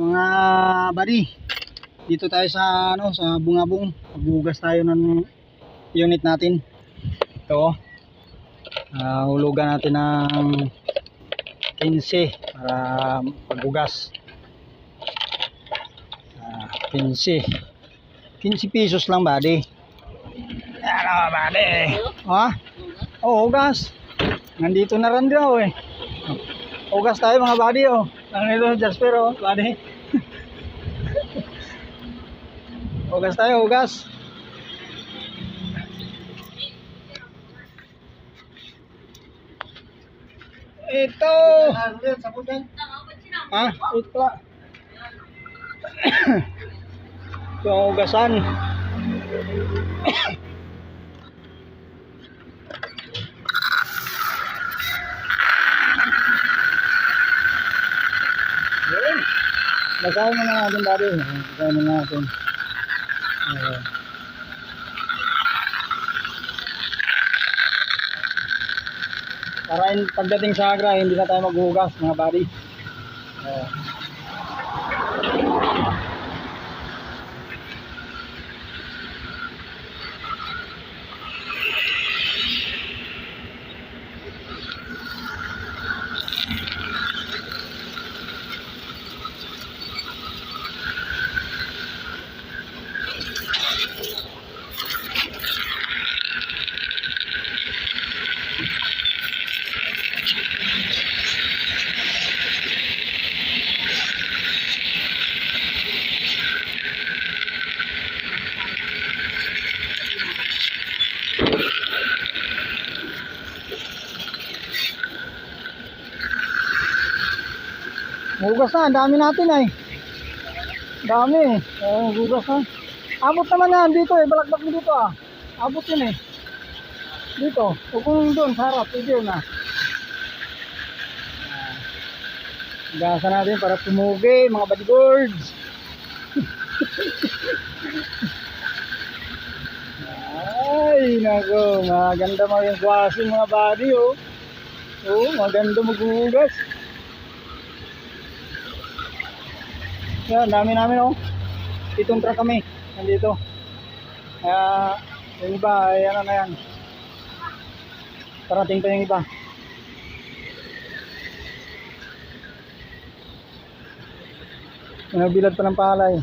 mga buddy, dito tayo sa sa Bungabong. Maghugas tayo ng unit natin. Ito. Hulugan natin ng 15 para paghugas. 15 pesos lang, buddy. Ano, buddy? Ha? Oh, hugas. Nandito na rin daw eh. Hugas tayo mga buddy, oh. Nandito Jasper, oh, buddy. Hugas tayo, hugas. Ito. Ha? Ito. Ito ang hugasan. Basahin mo na natin, buddy. Basahin mo na natin. Para pagdating sa Agra, hindi na tayo maghugas, mga buddy. Hugas na, dami natin ay. Dami. Hugas na. Abot naman yan dito eh, balakbak mo dito ah. Abot yun eh. Dito, kung doon sa harap, pwede yun ah. Hugasan natin para pumugi, mga bodyguards. Ay, nako, maganda mo yung klase mga body oh. Oh, maganda maghugas. Yan, dami namin oh. Itong truck kami, nandito. Kaya, yung iba, ay ano na yan. Parating pa yung iba. Nabilad pa ng palay.